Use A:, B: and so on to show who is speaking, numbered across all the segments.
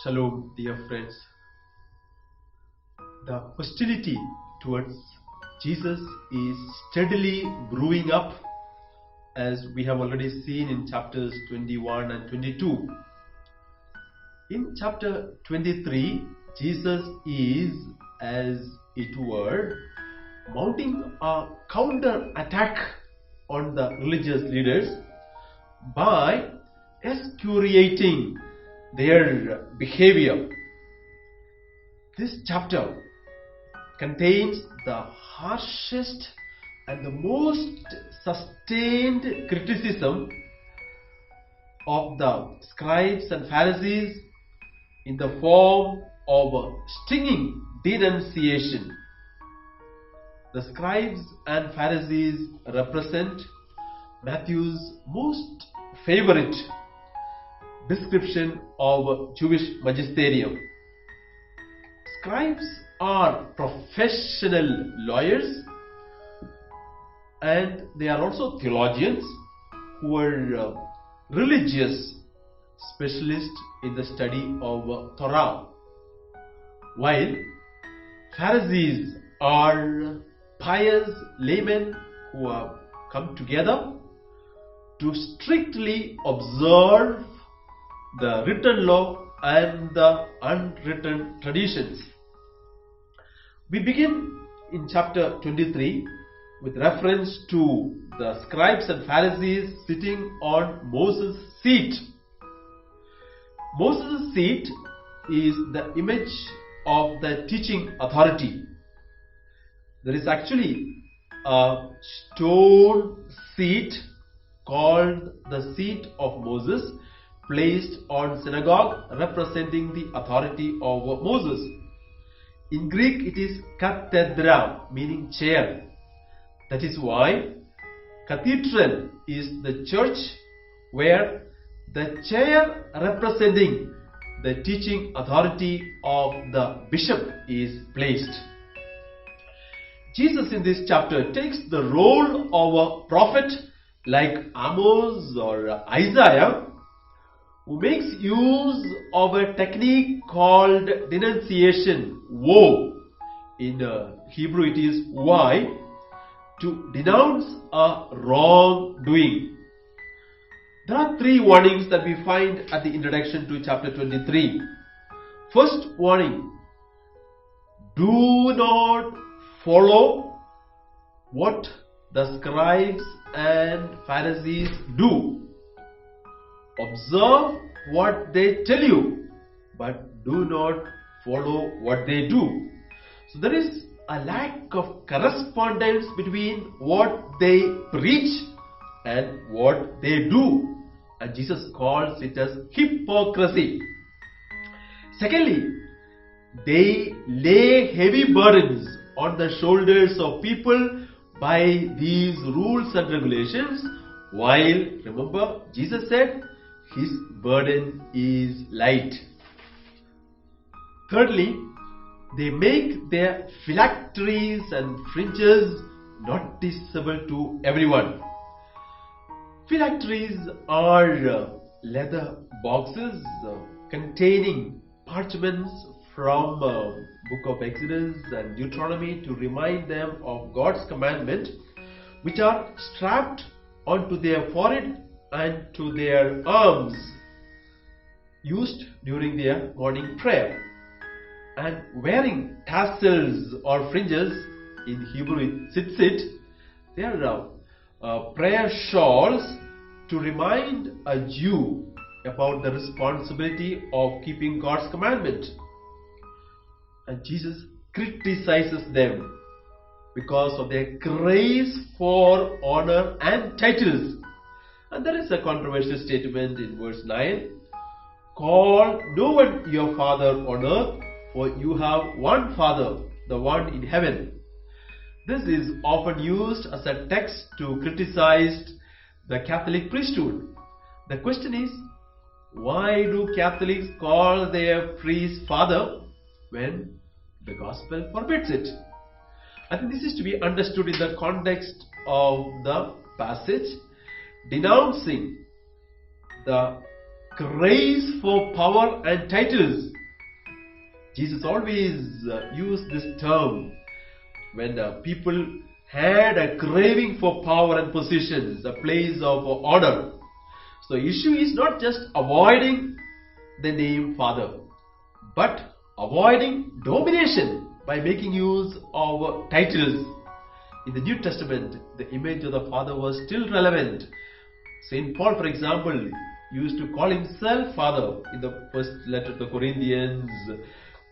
A: Shalom, dear friends. The hostility towards Jesus is steadily brewing up, as we have already seen in chapters 21 and 22. In chapter 23, Jesus is, as it were, mounting a counter attack on the religious leaders by excoriating their behavior. This chapter contains the harshest and the most sustained criticism of the scribes and Pharisees in the form of a stinging denunciation. The scribes and Pharisees represent Matthew's most favorite description of Jewish magisterium. Scribes are professional lawyers, and they are also theologians who are religious specialists in the study of Torah, while Pharisees are pious laymen who have come together to strictly observe the written law and the unwritten traditions. We begin in chapter 23 with reference to the scribes and Pharisees sitting on Moses' seat. Moses' seat is the image of the teaching authority. There is actually a stone seat called the seat of Moses, placed on synagogue, representing the authority of Moses. In Greek it is cathedra, meaning chair. That is why cathedral is the church where the chair representing the teaching authority of the bishop is placed. Jesus in this chapter takes the role of a prophet like Amos or Isaiah, who makes use of a technique called denunciation, woe. In Hebrew it is why, to denounce a wrongdoing. There are three warnings that we find at the introduction to chapter 23. First warning: do not follow what the scribes and Pharisees do. Observe what they tell you, but do not follow what they do. So there is a lack of correspondence between what they preach and what they do, and Jesus calls it as hypocrisy. Secondly, they lay heavy burdens on the shoulders of people by these rules and regulations, while, remember, Jesus said his burden is light. Thirdly, they make their phylacteries and fringes noticeable to everyone. Phylacteries are leather boxes containing parchments from book of Exodus and Deuteronomy to remind them of God's commandment, which are strapped onto their forehead and to their arms, used during their morning prayer. And wearing tassels or fringes, in Hebrew it's tzitzit, they are prayer shawls to remind a Jew about the responsibility of keeping God's commandment. And Jesus criticizes them because of their craze for honor and titles. And there is a controversial statement in verse 9: call no one your father on earth, for you have one Father, the one in heaven. This is often used as a text to criticize the Catholic priesthood. The question is, why do Catholics call their priest Father when the Gospel forbids it? I think this is to be understood in the context of the passage, denouncing the craze for power and titles. Jesus always used this term when people had a craving for power and positions, a place of honor. So the issue is not just avoiding the name Father, but avoiding domination by making use of titles. In the New Testament, the image of the Father was still relevant. Saint Paul, for example, used to call himself Father in the first letter to the Corinthians,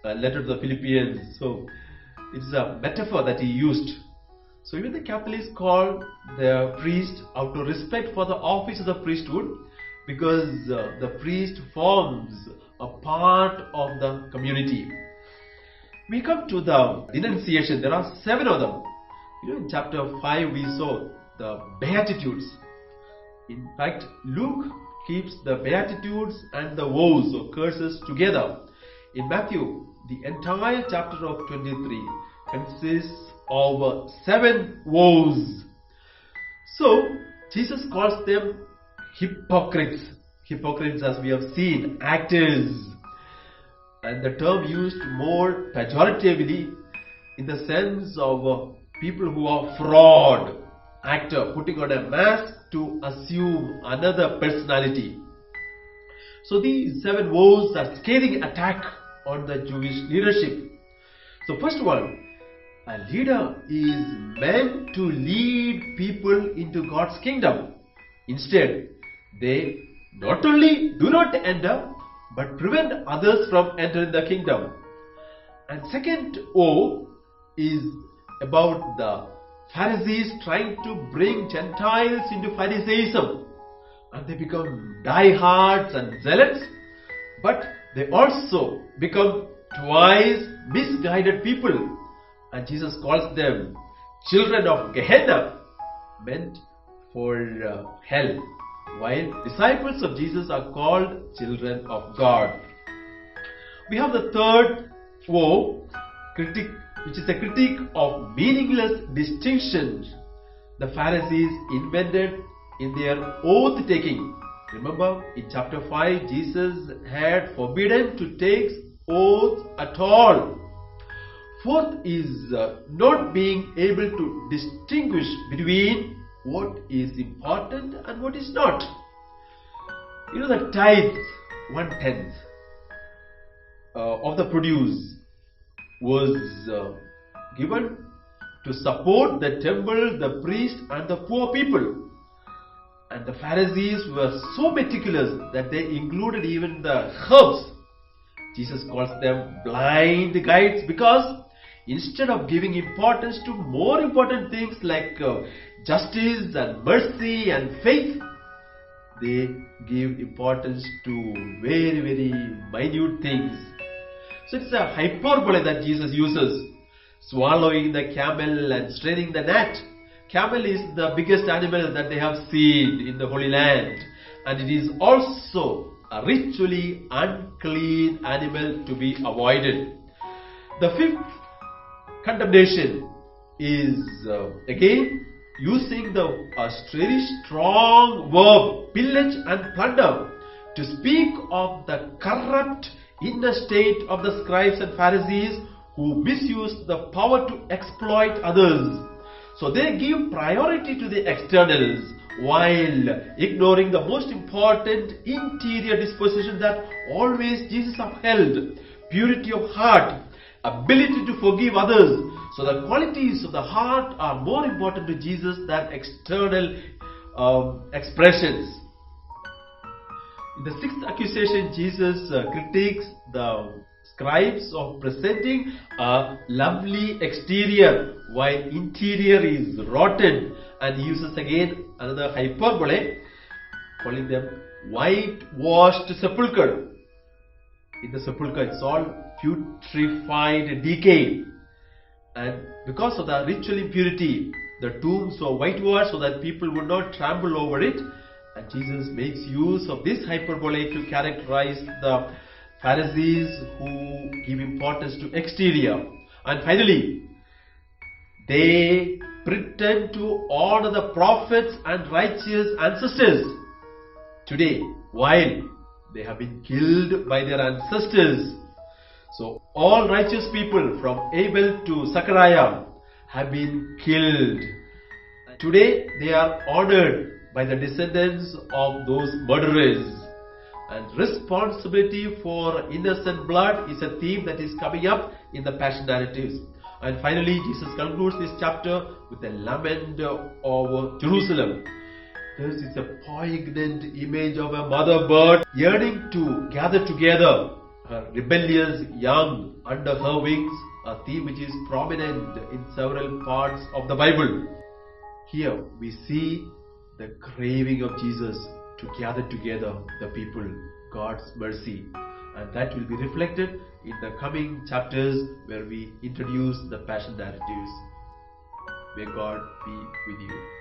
A: letter to the Philippians. So it's a metaphor that he used. So even the Catholics call the priest out of respect for the office of the priesthood, because the priest forms a part of the community. We come to the denunciation. There are 7 of them. In chapter 5 we saw the Beatitudes. In fact, Luke keeps the Beatitudes and the woes or curses together. In Matthew, the entire chapter of 23 consists of 7 woes. So, Jesus calls them hypocrites. Hypocrites, as we have seen, actors. And the term used more pejoratively in the sense of people who are fraud, actor, putting on a mask to assume another personality. So these 7 woes are scathing attack on the Jewish leadership. So first one, a leader is meant to lead people into God's kingdom. Instead, they not only do not enter, but prevent others from entering the kingdom. And second woe is about the Pharisees trying to bring Gentiles into Pharisaism, and they become diehards and zealots, but they also become twice misguided people, and Jesus calls them children of Gehenna, meant for hell, while disciples of Jesus are called children of God. We have the third woe, which is a critique of meaningless distinctions the Pharisees invented in their oath taking. Remember, in chapter 5, Jesus had forbidden to take oaths at all. Fourth is not being able to distinguish between what is important and what is not. The tithes, 1/10 of the produce, was given to support the temple, the priest, and the poor people. And the Pharisees were so meticulous that they included even the herbs. Jesus calls them blind guides, because instead of giving importance to more important things like justice and mercy and faith, they give importance to very, very minute things. So it's a hyperbole that Jesus uses. Swallowing the camel and straining the gnat. Camel is the biggest animal that they have seen in the Holy Land, and it is also a ritually unclean animal to be avoided. The fifth condemnation is again using the very strong verb pillage and plunder to speak of the corrupt inner state of the scribes and Pharisees who misused the power to exploit others. So they give priority to the externals while ignoring the most important interior disposition that always Jesus upheld: purity of heart, ability to forgive others. So the qualities of the heart are more important to Jesus than external expressions. In the sixth accusation, Jesus critiques the scribes of presenting a lovely exterior while interior is rotten, and he uses again another hyperbole, calling them whitewashed sepulchre. In the sepulchre, it's all putrefied decay, and because of the ritual impurity, the tombs were whitewashed so that people would not trample over it. And Jesus makes use of this hyperbole to characterize the Pharisees who give importance to exterior. And finally, they pretend to honor the prophets and righteous ancestors today, while They have been killed by their ancestors. So all righteous people from Abel to Zechariah have been killed. Today they are honored by the descendants of those murderers. And responsibility for innocent blood is a theme that is coming up in the Passion narratives. And finally, Jesus concludes this chapter with a lament over Jerusalem. This is a poignant image of a mother bird yearning to gather together her rebellious young under her wings, a theme which is prominent in several parts of the Bible. Here we see the craving of Jesus to gather together the people, God's mercy. And that will be reflected in the coming chapters where we introduce the Passion narratives. May God be with you.